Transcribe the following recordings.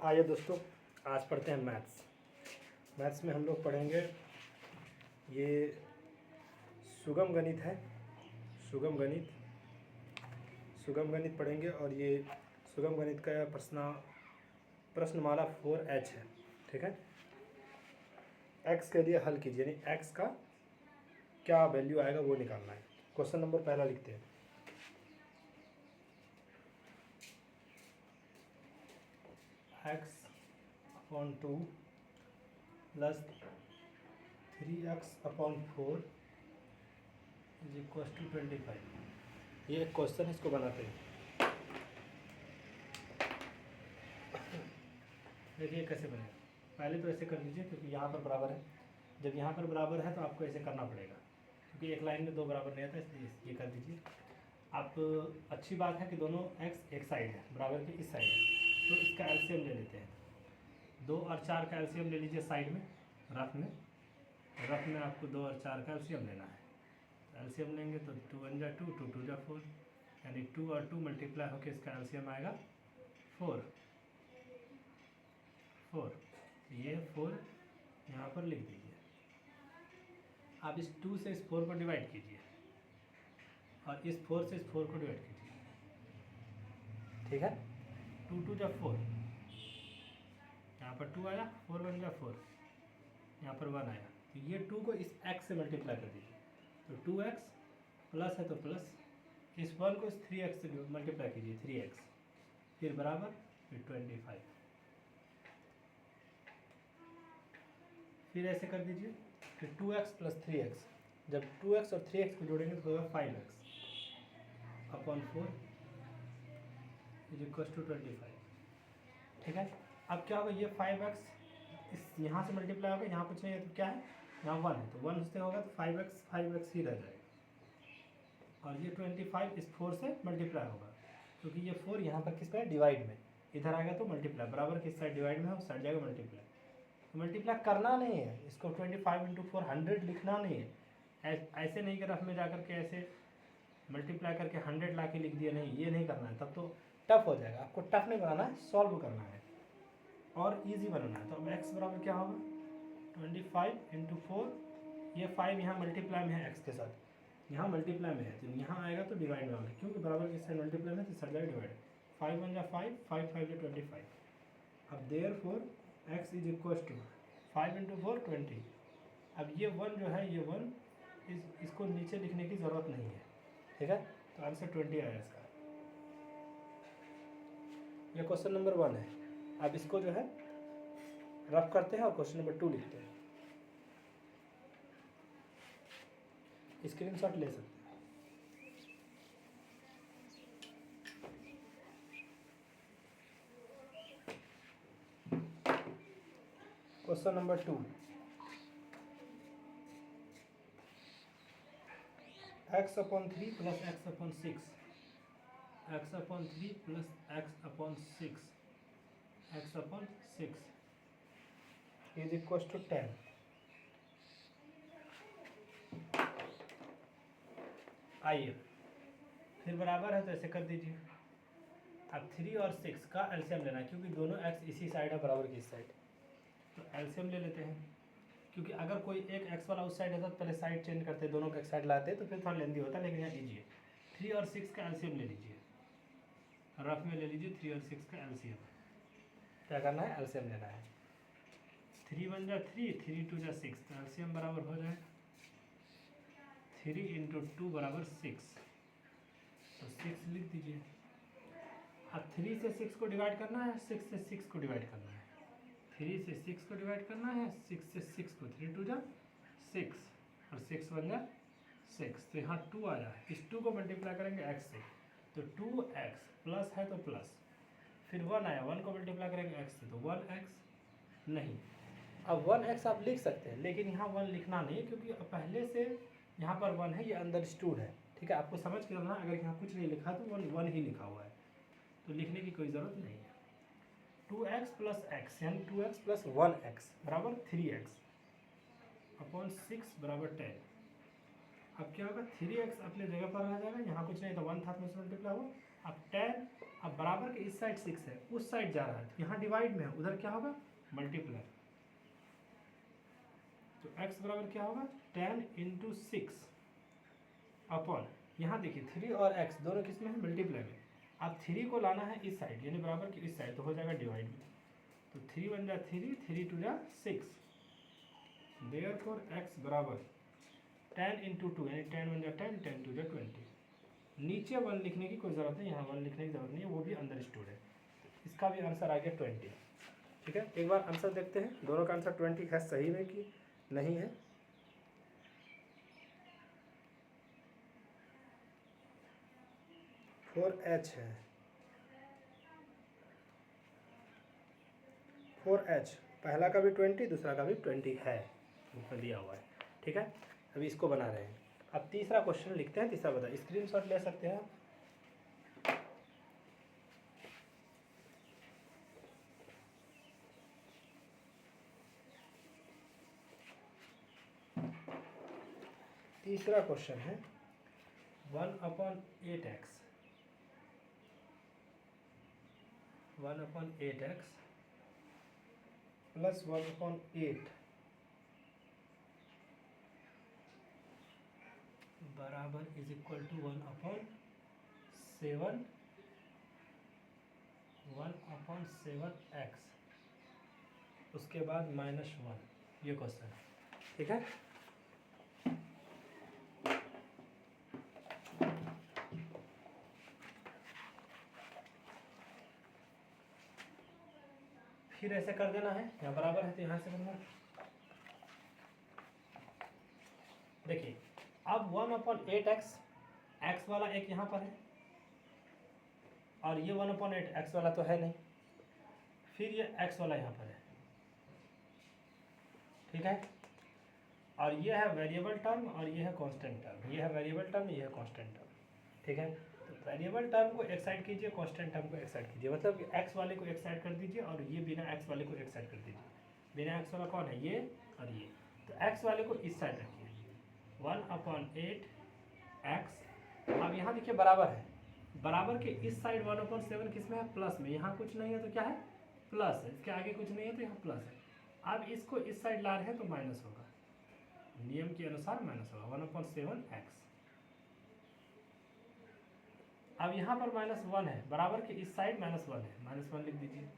आइए दोस्तों, आज पढ़ते हैं मैथ्स में हम लोग पढ़ेंगे ये सुगम गणित है। सुगम गणित पढ़ेंगे और ये सुगम गणित का प्रश्नमाला 4H है। ठीक है, x के लिए हल कीजिए, यानी x का क्या वैल्यू आएगा वो निकालना है। क्वेश्चन नंबर पहला लिखते हैं। x/2 plus 3x/4 is equal to 25। ये एक क्वेश्चन है, इसको बनाते हैं। देखिए कैसे बनेगा। पहले तो ऐसे कर लीजिए, क्योंकि यहाँ पर बराबर है। जब यहाँ पर बराबर है तो आपको ऐसे करना पड़ेगा, क्योंकि एक लाइन में दो बराबर नहीं आता, इसलिए ये कर दीजिए आप। अच्छी बात है कि दोनों x एक साइड है, बराबर की इस साइड है, तो इसका एलसीएम ले लेते हैं। 2 और 4 का एलसीएम ले लीजिए साइड में, रफ में आपको 2 और 4 का एलसीएम लेना है। तो एलसीएम लेंगे तो 2 1 जा 2, 2 2 जा 4, यानी 2 और 2 मल्टीप्लाई होकर इसका एलसीएम आएगा 4। ये 4 यहाँ पर लिख दीजिए। आप इस 2 से इस 4 को डिवाइड कीजिए और इस 4 से इस 4 को डिवाइड कीजिए। ठीक है, 2 2 जा 4, यहाँ पर 2 आया, 4 1 जा 4, यहाँ पर 1 आया। तो ये 2 को इस x से मल्टीप्लाई कर दीजिए, तो 2x प्लस है तो प्लस, इस 1 को इस 3x से मल्टीप्लाई कीजिए, 3x, फिर बराबर, फिर 25, फिर ऐसे कर दीजिए, फिर 2x प्लस 3x। जब 2x और 3x को जोड़ेंगे तो होगा 5x/4 इज इक्वल टू 25। ठीक है, अब क्या होगा, ये 5x इस यहाँ से मल्टीप्लाई होगा, यहाँ कुछ नहीं है तो क्या है, यहाँ 1 है, तो 1 से होगा तो 5x ही रह जाएगा। और ये 25 इस 4 से मल्टीप्लाई होगा, क्योंकि ये 4 यहाँ पर किस पे है, डिवाइड में। इधर आएगा तो मल्टीप्लाई, बराबर किस साइड डिवाइड में है, उस साइड जाएगा मल्टीप्लाई। तो मल्टीप्लाई करना नहीं है इसको, 25 × 4 100 लिखना नहीं है। ऐसे नहीं कि रफ में जा करके ऐसे मल्टीप्लाई करके 100 ला के लिख दिया, नहीं, ये नहीं करना है, तब तो टफ हो जाएगा। आपको टफ नहीं बनाना है, सॉल्व करना है और इजी बनाना है। तो अब x बराबर क्या होगा, 25 × 4, ये 5 यहाँ मल्टीप्लाई में है x के साथ, यहाँ मल्टीप्लाई में है, तो यहाँ आएगा तो डिवाइड में होगा, क्योंकि बराबर की साइड मल्टीप्लाई में तो साइड जाएगा डिवाइड। 5 1 जा 5, 5 5 जा 25। अब therefore x is equal to 5 × 4 20। अब ये 1 जो है, ये 1 इसको नीचे लिखने की ज़रूरत नहीं है। ठीक है, तो आंसर 20 आया इसका। ये क्वेश्चन नंबर 1 है। अब इसको जो है रफ करते हैं और क्वेश्चन नंबर 2 लिखते हैं। स्क्रीनशॉट ले सकते हैं। Question number 2, x/3 plus x/6, x/3 plus x/6, x/6 is equal to 10। आइए, फिर बराबर है तो ऐसे कर दीजिए। अब 3 और 6 का एलसीएम लेना है, क्योंकि दोनों x इसी साइड है, बराबर की इस साइड, तो एलसीएम ले लेते हैं। क्योंकि अगर कोई एक x वाला उस साइड है तो पहले साइड चेंज करते, दोनों का एक साइड लाते तो फिर थोड़ा लेंदी होता, लेकिन यहाँ लीजिए 3 और 6 का एलसीएम ले लीजिए, रफ में ले लीजिए 3 और 6 का एलसीएम। क्या करना है, एलसीएम लेना है। 3 1 जा 3, 3 2 जा 6, तो एलसीएम बराबर हो जाएगा 3 × 2 बराबर 6, तो 6 लिख दीजिए। अब 3 से 6 को डिवाइड करना है, 6 से 6 को डिवाइड करना है, 3 से 6 को डिवाइड करना है, 6 से 6 को, 3 2 जा 6 और 6 1 जा 6, तो यहाँ 2 आया है। इस 2 को मल्टीप्लाई करेंगे x से, तो 2x प्लस है तो प्लस, फिर 1 आया, 1 को मल्टीप्लाई करेंगे x से तो 1x नहीं। अब 1x आप लिख सकते हैं, लेकिन यहाँ 1 लिखना नहीं, क्योंकि पहले से यहाँ पर 1 है, ये अंडरस्टूड है। ठीक है, आपको समझ के चलना, अगर यहाँ कुछ नहीं लिखा तो 1 ही लिखा हुआ है, तो लिखने की कोई ज़रूरत नहीं है। 2x प्लस x यानी 2x प्लस 1x बराबर 3x/6 बराबर 10। अब क्या होगा, 3x अपने जगह पर रह जाएगा, यहाँ कुछ नहीं तो 1 था तो मल्टीप्लाई हुआ। अब 10 अब बराबर के इस साइड 6 है, उस साइड जा रहा है, तो यहाँ डिवाइड में है, उधर क्या होगा मल्टीप्लाई। तो x बराबर क्या होगा 10 इंटू 6 अपॉन, यहाँ देखिए 3 और x दोनों किस में है मल्टीप्लाई में। अब 3 को लाना है इस साइड यानी बराबर की इस साइड, तो हो जाएगा डिवाइड में। तो 3 1 जा 3, 3 2 जा 6, देयरफॉर x बराबर 10 इंटू 2 यानी 10 1 जा 10, 10 2 जा 20। नीचे 1 लिखने की कोई ज़रूरत नहीं, यहाँ 1 लिखने की ज़रूरत नहीं है, वो भी अंदर स्टोर है। इसका भी आंसर आ गया 20। ठीक है, एक बार आंसर देखते हैं, दोनों का आंसर 20 है, सही में कि नहीं है। फोर एच है, 4h, पहला का भी 20, दूसरा का भी 20 है, ऊपर दिया हुआ है। ठीक है, अभी इसको बना रहे हैं। अब तीसरा क्वेश्चन लिखते हैं, तीसरा बता, स्क्रीनशॉट ले सकते हैं आप। तीसरा क्वेश्चन है 1/8x, 1/8x प्लस 1/8 बराबर इज इक्वल टू 1/7, 1/7x, उसके बाद -1, ये क्वेश्चन है। ठीक है, फिर ऐसे कर देना है, यहाँ बराबर है तो यहाँ से करना। देखिए अब 1/8x, x वाला एक यहाँ पर है और ये 1/8 x वाला तो है नहीं, फिर ये x वाला यहाँ पर है। ठीक है, और ये है वेरिएबल टर्म और ये है कांस्टेंट टर्म, ये है वेरिएबल टर्म, ये है कांस्टेंट टर्म। ठीक है, तो वेरिएबल टर्म को एक साइड कीजिए, कांस्टेंट टर्म को एक साइड कीजिए, मतलब कि x वाले को एक साइड कर दीजिए और ये बिना x वाले को एक साइड कर दीजिए। बिना x वाला कौन है, ये और ये, तो x वाले को इस साइड रखिए, 1/8x। अब यहाँ देखिए बराबर है, बराबर के इस साइड 1/7 किस में है प्लस में, यहाँ कुछ नहीं है तो क्या है प्लस है, इसके आगे कुछ नहीं है तो यहाँ प्लस है। अब इसको इस साइड ला रहे हैं तो माइनस होगा, नियम के अनुसार माइनस होगा 1/7x। अब यहाँ पर -1 है, बराबर के इस साइड -1 है, -1 लिख दीजिए।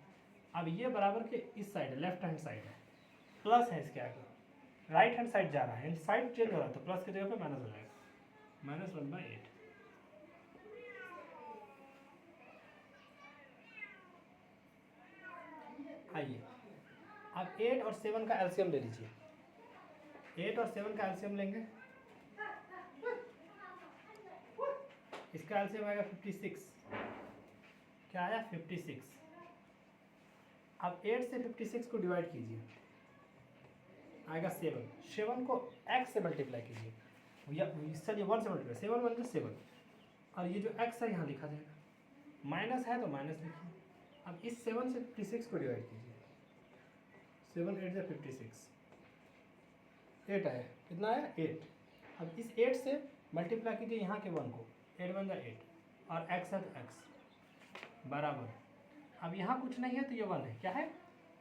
अब ये बराबर के इस साइड लेफ्ट हैंड साइड है, प्लस है इसके आगे, राइट हैंड साइड जा रहा है, साइड चेंज हो रहा है तो प्लस की जगह पे माइनस हो जाएगा, -1/8। आइए अब 8 और 7 का एलसीएम ले लीजिए, 8 और 7 का एलसीएम लेंगे, इसका एलसीएम आएगा 56, क्या आया 56। अब 8 से 56 को डिवाइड कीजिए, आएगा 7, 7 को x से मल्टीप्लाई कीजिए, या चलिए 1 से मल्टीप्लाई, 7 1 7, और ये जो x है यहाँ लिखा जाएगा, माइनस है तो माइनस लिखिए। अब इस 7 से 56 को डिवाइड कीजिए, 7 8 जा 56, 8 आया, कितना आया 8। अब इस 8 से मल्टीप्लाई कीजिए यहाँ के 1 को, 8 1 जा 8, और x है तो x बराबर, अब यहाँ कुछ नहीं है तो ये 1 है, क्या है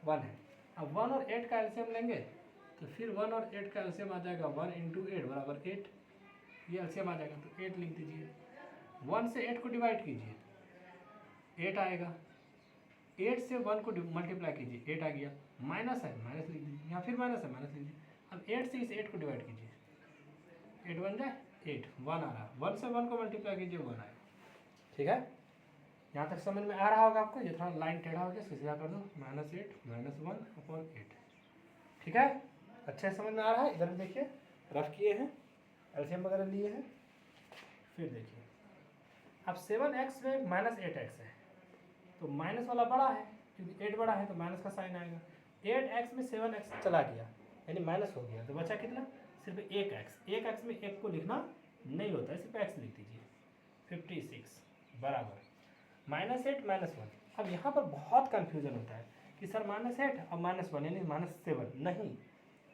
1 है। अब 1 और 8 का एलसीएम लेंगे तो फिर 1 और 8 का एलसीएम आ जाएगा 1 × 8 बराबर 8, ये एलसीएम आ जाएगा तो 8 लिख दीजिए। 1 से 8 को डिवाइड कीजिए, 8 आएगा, 8 से 1 को मल्टीप्लाई कीजिए, 8 आ गया, माइनस है माइनस लिख दीजिए, यहाँ फिर माइनस है माइनस लिख दीजिए। अब 8 से इस 8 को डिवाइड कीजिए, 8 1 जाए 8, 1 आ रहा, 1 से 1 को मल्टीप्लाई कीजिए 1 आएगा। ठीक है, यहाँ तक समझ में आ रहा होगा आपको, ये थोड़ा लाइन टेढ़ा हो गया, सीधा कर दो, -8 -1/8। ठीक है, अच्छे समझ में आ रहा है। इधर भी देखिए रफ किए हैं, एलसीएम वगैरह लिए हैं। फिर देखिए अब 7x में -8x है तो माइनस वाला बड़ा है, क्योंकि 8 बड़ा है तो माइनस का साइन आएगा। 8x में 7x चला गया यानी माइनस हो गया, तो बचा कितना, सिर्फ 1x। 1x में 1 को लिखना नहीं होता है, सिर्फ x लिख दीजिए, 56 बराबर -8 -1। अब यहाँ पर बहुत कन्फ्यूजन होता है कि सर -8 और -1 यानी -7, नहीं,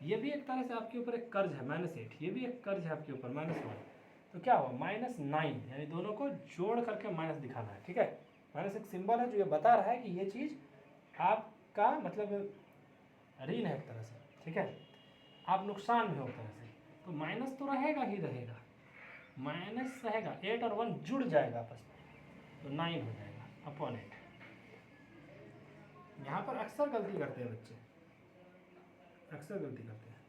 ये भी एक तरह से आपके ऊपर एक कर्ज है, -8 ये भी एक कर्ज है आपके ऊपर, -1 तो क्या हुआ -9, यानी दोनों को जोड़ करके माइनस दिखाना है। ठीक है, माइनस एक सिंबल है जो ये बता रहा है कि ये चीज़ आपका मतलब ऋण है एक तरह से, ठीक है, आप नुकसान में हो एक तरह से, तो माइनस तो रहेगा ही रहेगा, माइनस रहेगा, 8 और 1 जुड़ जाएगा आपस में, तो 9 हो जाएगा अपॉन 8। यहाँ पर अक्सर गलती करते हैं बच्चे, अक्सर गलती करते हैं।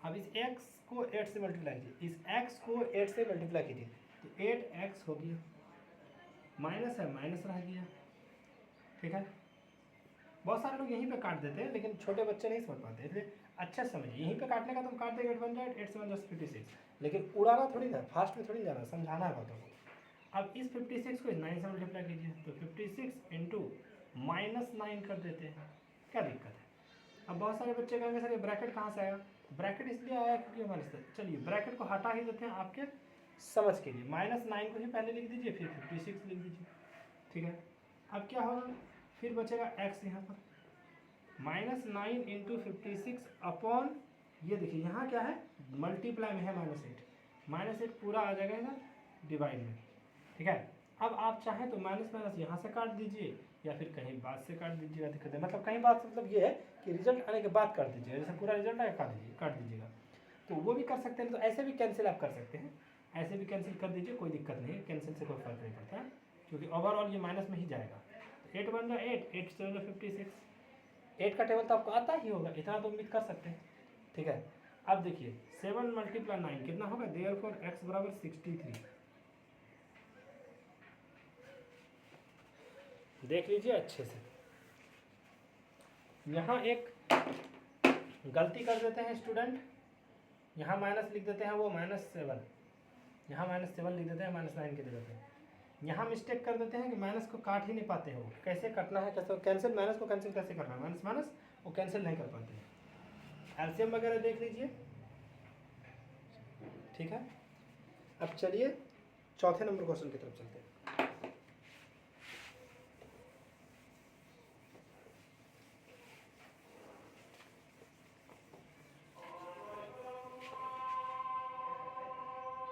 अब इस x को 8 से मल्टीप्लाई कीजिए, इस x को 8 से मल्टीप्लाई कीजिए, तो 8x हो गया, माइनस है माइनस रह गया, ठीक है। बहुत सारे लोग यहीं पे काट देते हैं, लेकिन छोटे बच्चे नहीं समझ पाते, इसलिए अच्छा समझिए, यहीं पे काटने का तुम काट देंगे 8 बन जाए 8 7 10 56, लेकिन उड़ाना थोड़ी ना, फास्ट में थोड़ी जाना, समझाना है बातों को। अब इस 56 को इस 9 से मल्टीप्लाई कीजिए, तो 56 इंटू -9 कर देते हैं, क्या दिक्कत है। अब बहुत सारे बच्चे कहेंगे सर ये ब्रैकेट कहाँ से आया, ब्रैकेट इसलिए आया क्योंकि हमारे साथ, चलिए ब्रैकेट को हटा ही देते हैं आपके समझ के लिए, -9 को ही पहले लिख दीजिए, फिर 56 लिख दीजिए, ठीक है। अब क्या होगा, फिर बचेगा x यहाँ पर, -9 इंटू 56 अपॉन, ये देखिए यहाँ क्या है, मल्टीप्लाई में है -8 पूरा आ जाएगा इधर डिवाइड में, ठीक है। अब आप चाहें तो माइनस माइनस यहाँ से काट दीजिए, या फिर कहीं बाद से काट दीजिएगा, दिक्कत है, मतलब कहीं बाद से मतलब ये है कि रिजल्ट आने के बाद काट दीजिएगा, जैसे पूरा रिजल्ट आएगा काट दीजिएगा, तो वो भी कर सकते हैं। तो ऐसे भी कैंसिल आप कर सकते हैं, ऐसे भी कैंसिल कर दीजिए, कोई दिक्कत नहीं है, कैंसिल से कोई फर्क नहीं पड़ता है, क्योंकि ओवरऑल ये माइनस में ही जाएगा। 8 बन जाए 8 7 56, 8 का टेबल तो आपको आता ही होगा, इतना तो उम्मीद कर सकते हैं, ठीक है। अब देखिए 7 × 9 कितना होगा, देयरफॉर x बराबर 63, देख लीजिए अच्छे से। यहाँ एक गलती कर देते हैं स्टूडेंट, यहाँ माइनस लिख देते हैं, वो -7, यहाँ -7 लिख देते हैं -9 की जगह पे। यहाँ मिस्टेक कर देते हैं कि माइनस को काट ही नहीं पाते हो, कैसे कटना है, कैसे कैंसिल, माइनस को कैंसिल कैसे करना है, माइनस माइनस वो कैंसिल नहीं कर पाते हैं। एलसीएम वगैरह देख लीजिए, ठीक है। अब चलिए चौथे नंबर क्वेश्चन की तरफ चलते हैं।